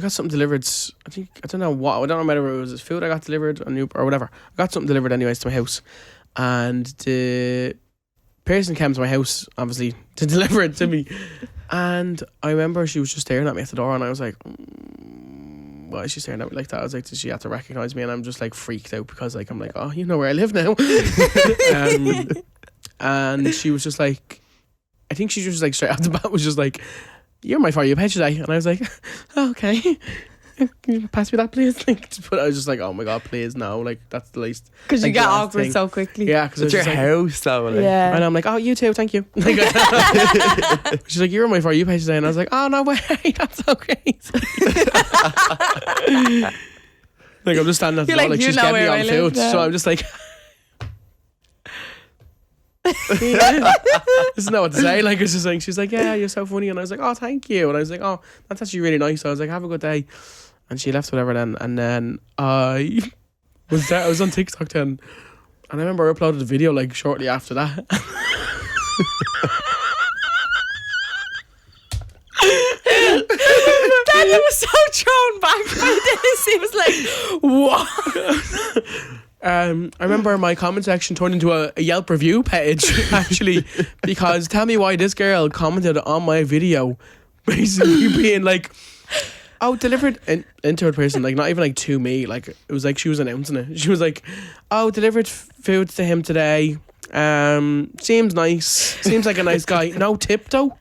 B: something delivered. I don't know whether it was food I got delivered or whatever. I got something delivered anyways to my house, and the person came to my house obviously to deliver it to me, and I remember she was just staring at me at the door, and I was like, why is she staring at me like that? I was like, did she have to recognise me? And I'm just like freaked out because like I'm like, oh, you know where I live now. And she was just like, I think she just like straight off the bat was just like, you're my For You page today. And I was like, oh, okay. Can you pass me that, please? Like, but I was just like, oh my God, please, no. Like, that's the least.
C: Because you
B: like,
C: get
B: the last
C: awkward
B: thing.
C: so quickly.
B: Yeah, because
A: It's your house, though. Like.
C: Yeah.
B: And I'm like, oh, you too, thank you. Like, she's like, you're on my For You page today. And I was like, oh, no way, that's okay. Like, I'm just standing at the
C: You're
B: door,
C: like,
B: like,
C: you
B: she's
C: know
B: getting me
C: where I
B: on
C: live
B: food.
C: now.
B: So I'm just like, doesn't know what to say. Like, it's just like, she's like, yeah, you're so funny. And I was like, oh, thank you. And I was like, oh, that's actually really nice. So I was like, have a good day. And she left, whatever. Then, and then I was there. I was on TikTok then, and I remember I uploaded a video like shortly after that.
C: Daniel was so thrown back by this. He was like, what?
B: I remember my comment section turned into a Yelp review page, actually, because tell me why this girl commented on my video, basically being like, oh, delivered in third person, like not even like to me, like it was like she was announcing it. She was like, oh, delivered food to him today. Seems nice. Seems like a nice guy. No tip though.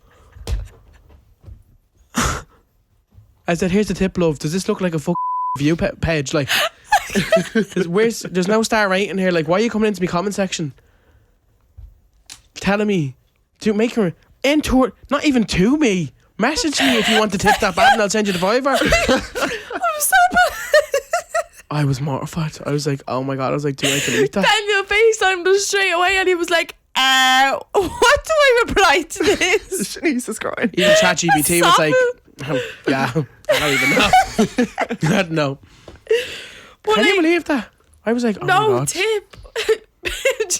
B: I said, here's the tip, love. Does this look like a review page? Like, there's no star rating here. Like, why are you coming into my comment section telling me to make her into, not even to me, message me if you want to tip that bad and I'll send you the $5.
C: I'm so bad.
B: I was mortified. I was like, oh my God. I was like, do I delete that?
C: Daniel FaceTimed us straight away and he was like, what do I reply to this?
A: Shanice is crying.
B: Even ChatGPT was like, oh, yeah, I don't even know. I don't know.
C: But
B: Can you
C: like,
B: believe that? I was like, oh my
C: no
B: God.
C: tip.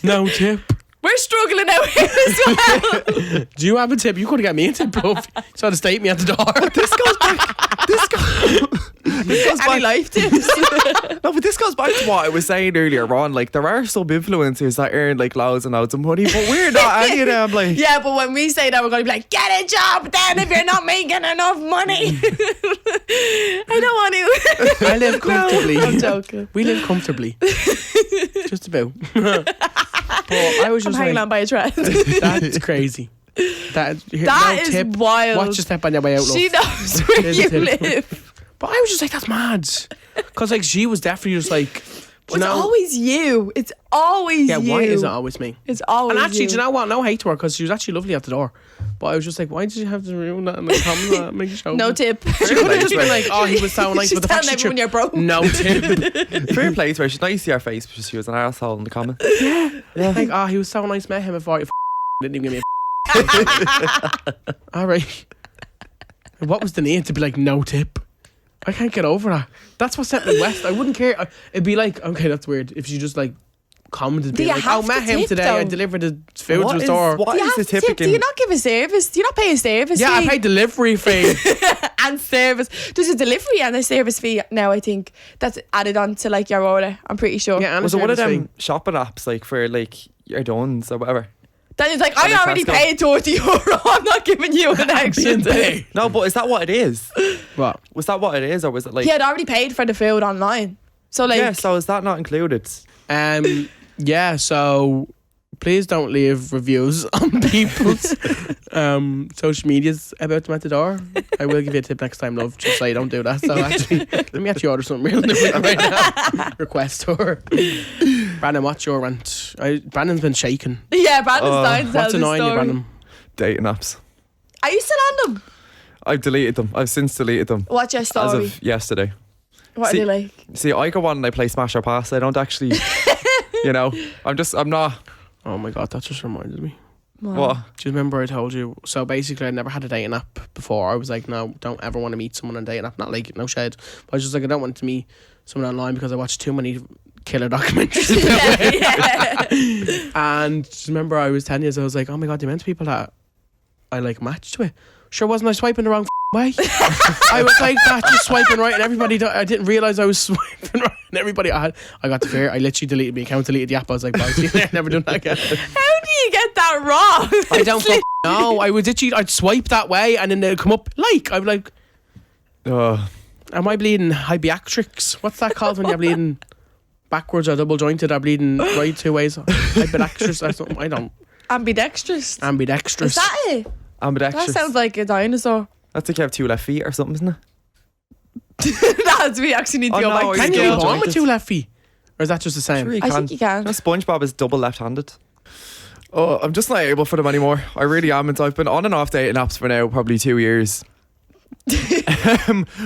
B: No tip.
C: We're struggling out here as well.
B: Do you have a tip? You could have got me a tip, love. So to state me at the door.
A: This goes back. This goes
C: Any
A: back.
C: life tips?
A: No, but this goes back to what I was saying earlier on. Like, there are some influencers that earn like loads and loads of money, but we're not any of them. Like,
C: Yeah, but when we say that, we're going to be like, get a job then if you're not making enough money. I don't want to.
B: I live comfortably.
C: I'm joking.
B: We live comfortably. Just about. But I was
C: I'm
B: just
C: hanging
B: like,
C: on by a thread.
B: that's crazy. That
C: That is
B: tip.
C: wild.
B: Watch your step on your way out, love.
C: She knows where
B: Here's a
C: you
B: tip.
C: live.
B: But I was just like, that's mad. Because like she was definitely just like, do you
C: It's
B: know?
C: always you. It's always
B: Yeah,
C: you.
B: why is it always me?
C: It's always
B: And actually,
C: you.
B: do you know what? No hate to her because she was actually lovely at the door. But I was just like, why did you have to ruin that and like comment that and make a show?
C: No tip.
B: She could have just been like, oh, he was so nice.
C: She's
B: But the fact
C: telling
B: she
C: everyone you're broke.
B: no tip.
A: fair play to her. She's nice to your face, but she was an arsehole in the comment.
B: Like, oh, he was so nice. Met him before. He didn't even give me a all right. What was the need to be like, no tip? I can't get over that. That's what sent me west. I wouldn't care. It'd be like, okay, that's weird. If she just like commented,
C: Do
B: being
C: you
B: like,
C: have
B: oh, met
C: to
B: him
C: tip,
B: today.
C: though?
B: I delivered the food
A: What
B: to the
A: is-
B: store.
A: what
C: Do you
A: is
C: have
A: the
C: to tip?
A: typical?
C: Do you not give a service? Do you not pay a service
B: Yeah,
C: fee?
B: I paid delivery fee.
C: And service. There's a delivery and a service fee now, I think. That's added on to like your order. I'm pretty sure.
B: Yeah, and
A: Was
B: a
A: it one of
B: service
A: them
B: fee.
A: shopping apps like for like your Duns or whatever?
C: Then it's like,
A: Or
C: I
A: the
C: already
A: Tesco.
C: paid €30. I'm not giving you an extra
B: Being
C: tip.
B: paid.
A: No, but is that what it is?
B: What?
A: Was that what it is, or was it like?
C: He had already paid for the food online. So like,
A: Yeah. So is that not included?
B: Yeah, so please don't leave reviews on people's social medias about them at the door. I will give you a tip next time, love. Just say don't do that. So actually, let me actually order something real different right now. Request tour. Brandon, what's your rant? Brandon's been shaking.
C: yeah, Brandon's dying to tell
B: What's
C: this
B: annoying you,
C: story.
B: Brandon?
A: Dating apps.
C: Are you still on them?
A: I've deleted them. I've since deleted them
C: What's your
A: as
C: story?
A: of yesterday.
C: What
A: See-
C: are they like?
A: See, I go on and I play Smash or Pass. I don't actually, you know, I'm not.
B: Oh my God, that just reminded me.
A: What?
B: Do you remember I told you? So basically, I'd never had a dating app before. I was like, no, don't ever want to meet someone on a dating app. Not like, no shade. But I was just like, I don't want to meet someone online because I watched too many killer documentaries.
C: yeah.
B: And just remember, I was 10 years. I was like, oh my God, the amount of people that I like matched with. Sure, wasn't I swiping the wrong way? I was like that, just swiping right, and everybody. I didn't realize I was swiping right, and everybody. I got to fear. I literally deleted my account, deleted the app. I was like, bye, see you there, never done that again.
C: How do you get that wrong?
B: I don't know. I was literally. I'd swipe that way, and then they'd come up like. I'm like, am I bleeding hybiatrix? What's that called when you're bleeding backwards or double jointed? Or bleeding right two ways? Hybiatrix or something. I don't.
C: Ambidextrous.
B: Ambidextrous.
C: Is that it?
A: Ambidextrous.
C: That sounds like a dinosaur.
A: That's like you have 2 left feet or something, isn't it?
C: That's we actually need to
A: Oh,
C: go
A: no,
C: back
A: I
C: to
B: Can
A: Yeah.
B: you
C: school.
B: be born with
A: Jointed.
B: 2 left feet? Or is that just the same?
A: Sure you
C: I
A: can.
C: think you can.
A: No, SpongeBob is double left-handed. Oh, I'm just not able for them anymore. I really am. And I've been on and off dating apps for now probably 2 years.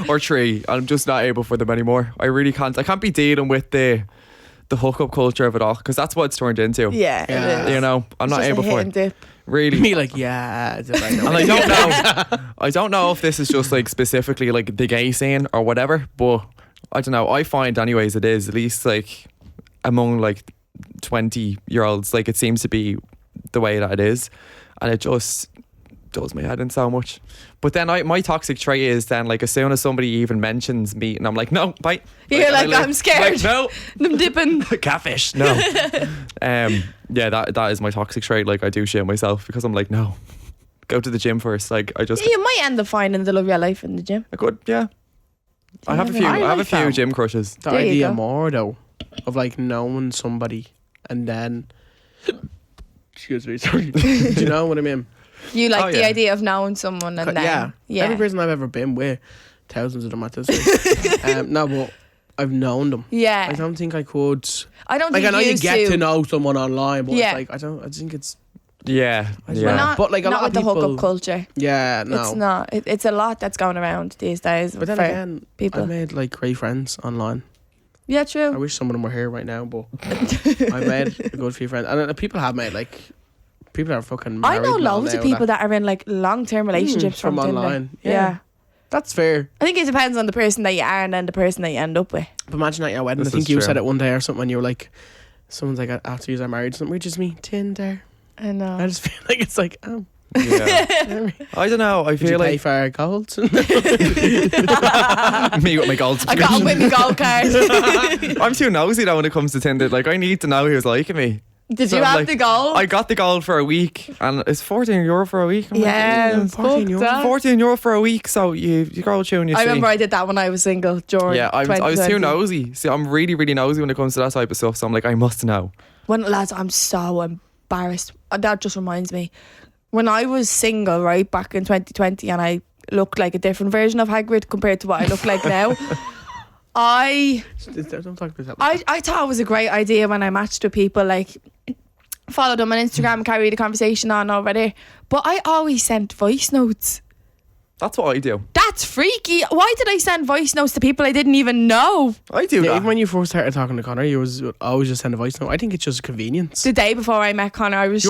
A: Or 3. I'm just not able for them anymore. I really can't. I can't be dealing with the hookup culture of it all, because that's what it's turned into.
C: Yeah,
B: Yeah.
C: it is.
A: You know, I'm
C: It's
A: not
C: just a
A: able
C: hit
A: for
C: and
A: it.
C: dip.
A: Really.
B: Me like, yeah. I know.
A: And I don't know. I don't know if this is just like specifically like the gay scene or whatever, but I don't know. I find, anyways, it is at least like among like 20-year-olds, like it seems to be the way that it is, and it just does my head in so much. But then my toxic trait is then like as soon as somebody even mentions meat, and I'm like, no, bye.
C: You're like,
A: I
C: I'm scared.
A: Like, no,
C: I'm dipping.
A: catfish. No. Yeah, that is my toxic trait. Like I do shit myself because I'm like, no, go to the gym first. Like I just,
C: You might end up finding the love of your life in the gym.
A: I could, yeah. I have a few.
B: I
A: I have a
B: like
A: few
B: that.
A: gym crushes.
B: The
C: There you
B: idea
C: go.
B: more though of like knowing somebody and then excuse me, sorry. Do you know what I mean?
C: You like
A: Oh,
C: the
A: yeah.
C: idea of knowing someone and then
B: Yeah. Every person I've ever been with, thousands of them at this rate. No, but I've known them.
C: Yeah.
B: I don't think I could.
C: I don't
B: Like
C: think
B: I know you
C: used
B: get to know someone online, but
C: Yeah.
B: it's like I think it's
A: Yeah,
B: I don't
C: We're
A: yeah.
B: know.
C: not,
B: But, like, a
C: not
B: lot
C: with
B: of
C: the hookup
B: people-
C: culture.
B: yeah, no.
C: It's not. It's a lot that's going around these days.
B: But then
C: for
B: again,
C: people.
B: I've made like great friends online.
C: Yeah,
B: I
C: true.
B: wish some of them were here right now, but I've made a good few friends, and people have made like people are fucking.
C: I know
B: married now
C: loads of people that are in like long-term relationships
B: from
C: Tinder.
B: online.
C: Yeah.
B: Yeah. That's fair.
C: I think it depends on the person that you are and then the person that you end up with.
B: But imagine at your wedding,
A: This
B: I think
A: is
B: you
A: true.
B: said it one day or something, and you were like, someone's like, after you are married, something, we just meet Tinder.
C: I know.
B: I just feel like it's like, oh,
A: Yeah. I don't know. I
B: did you
A: feel
B: pay
A: like
B: for our gold?
A: me with my gold
C: I got a
A: subscription.
C: Whitney gold card.
A: I'm too nosy though when it comes to Tinder. Like I need to know who's liking me.
C: Did
A: So
C: you
A: I'm
C: have
A: like,
C: the gold?
A: I got the gold for a week, and it's €14 for a week. I'm like,
C: yeah,
B: €14
C: fuck that.
A: €14 for a week. So you go tune. You
C: I
A: see.
C: remember I did that when I was single during
A: Yeah, I was too
C: 2020.
A: nosy. See, I'm really, really nosy when it comes to that type of stuff. So I'm like, I must know.
C: When lads, I'm so embarrassed. That just reminds me. When I was single, right, back in 2020, and I looked like a different version of Hagrid compared to what I look like now. I
B: Don't talk about that.
C: I thought it was a great idea when I matched with people, like follow them on Instagram, carry the conversation on over there. But I always sent voice notes.
A: That's what I do.
C: That's freaky. Why did I send voice notes to people I didn't even know?
A: I do
B: Yeah,
A: that.
B: even when you first started talking to Connor, you was always just send a voice note. I think it's just convenience.
C: The day before I met Connor, I was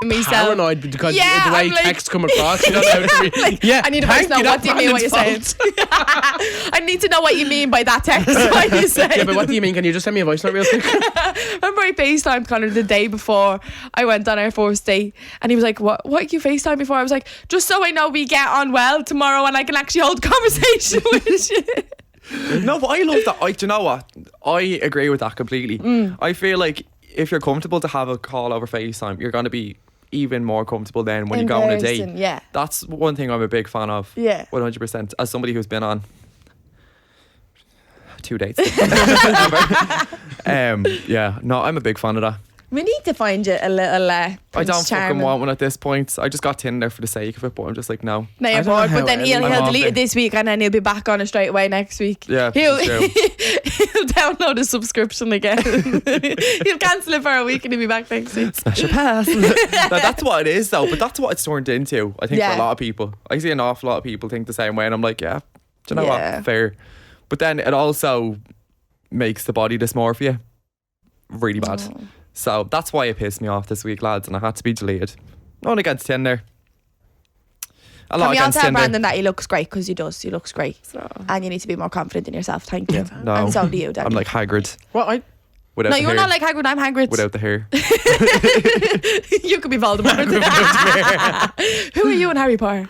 C: myself.
B: Paranoid because
C: Yeah,
B: the way
C: I'm like-
B: texts come across. You don't know how to read. Yeah,
C: I need a voice
B: thank
C: note.
B: you,
C: What do you mean what you're saying?
B: Brandon's
C: I need to know what you mean by that text. What you saying?
B: Yeah, but what do you mean? Can you just send me a voice note real quick?
C: Remember I FaceTimed Connor the day before I went on our first date, and he was like, what you FaceTime before? I was like, just so I know we get on well tomorrow and I can actually hold a conversation with you.
A: No, but I love that. Do you know what? I agree with that completely. I feel like if you're comfortable to have a call over FaceTime, you're going to be even more comfortable then when you go on a date.
C: person, yeah.
A: That's one thing I'm a big fan of.
C: Yeah.
A: 100%. As somebody who's been on 2 dates. Yeah, no, I'm a big fan of that.
C: We need to find you a little
A: I
C: Prince
A: don't
C: Charming.
A: fucking want one at this point. I just got Tinder for the sake of it, but I'm just like, no.
C: Now
B: I
C: you're
B: don't know
C: bored,
B: how
C: but then he'll
A: I'm off
C: delete
A: it.
C: it this week and then he'll be back on it straight away next week.
A: Yeah,
C: He'll
A: this is true.
C: he'll download a subscription again. He'll cancel it for a week and he'll be back next week.
A: Smash a pass. No, that's what it is though, but that's what it's turned into, I think,
C: Yeah.
A: for a lot of people. I see an awful lot of people think the same way, and I'm like, yeah, do you know
C: Yeah.
A: what? Fair. But then it also makes the body dysmorphia really bad.
C: Oh.
A: So that's why it pissed me off this week, lads, and I had to be deleted. Not against Tinder. A lot
C: Can we all
A: against
C: tell
A: Tinder.
C: Brandon that he looks great, because he does. He looks great. And you need to be more confident in yourself. Thank you.
A: No.
C: And so do you, Danny.
A: I'm like Hagrid
B: Well, I
A: without
C: no,
A: the
C: you're
A: hair.
C: not like Hagrid. I'm Hagrid.
A: Without the hair.
C: You could be Voldemort. Who are you in Harry Potter?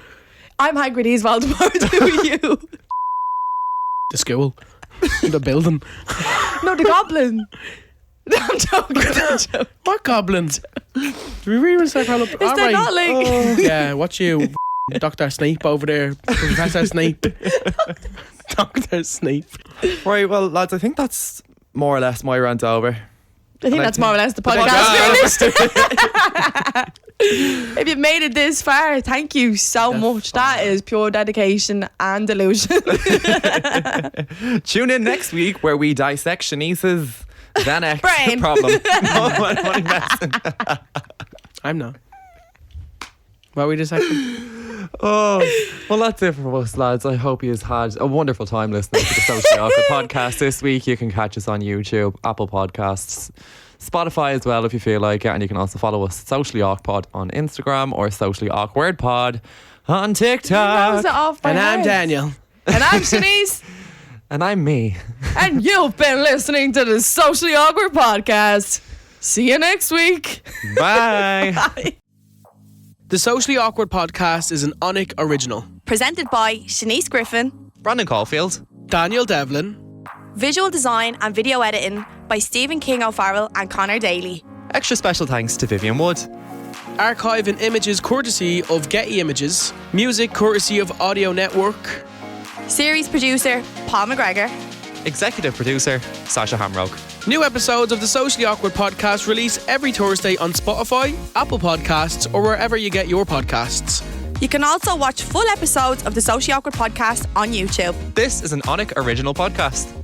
C: I'm Hagrid. He's Voldemort. Who are you?
B: the school, the building.
C: No, the Goblin. No, I'm joking. I'm joking.
B: What goblins? Do we really start calling up?
C: Is there not like?
B: Oh, yeah, watch you, Dr. Snape over there, Professor Snape. Dr. Snape.
A: Right, well, lads, I think that's more or less my rant over.
C: I think that's more or less the podcast finished. If you've made it this far, thank you so much. That is pure dedication and delusion.
A: Tune in next week where we dissect Shanice's Xanax
C: Brain.
A: problem. No, I'm only messing.
B: I'm not. What were we just saying?
A: Oh, well, that's it for us, lads. I hope you've had a wonderful time listening to the Socially Awkward podcast this week. You can catch us on YouTube, Apple Podcasts, Spotify as well if you feel like it. And you can also follow us Socially Awkward on Instagram or Socially Awkward Pod on TikTok.
B: And I'm Daniel.
C: And I'm Shanice.
A: And I'm me.
C: And you've been listening to the Socially Awkward podcast. See you next week.
A: Bye.
C: Bye.
B: The Socially Awkward podcast is an Onic original.
C: Presented by Shanice Griffin,
A: Brandon Caulfield,
B: Daniel Devlin.
C: visual design and video editing by Stephen King O'Farrell and Connor Daly.
A: Extra special thanks to Vivian Wood.
B: Archive and images courtesy of Getty Images. Music courtesy of Audio Network.
C: Series producer Paul McGregor.
A: Executive producer Sasha Hamrock.
B: New episodes of the Socially Awkward podcast release every Thursday on Spotify, Apple Podcasts, or wherever you get your podcasts.
C: You can also watch full episodes of the Socially Awkward podcast on YouTube.
A: This is an Onic original podcast.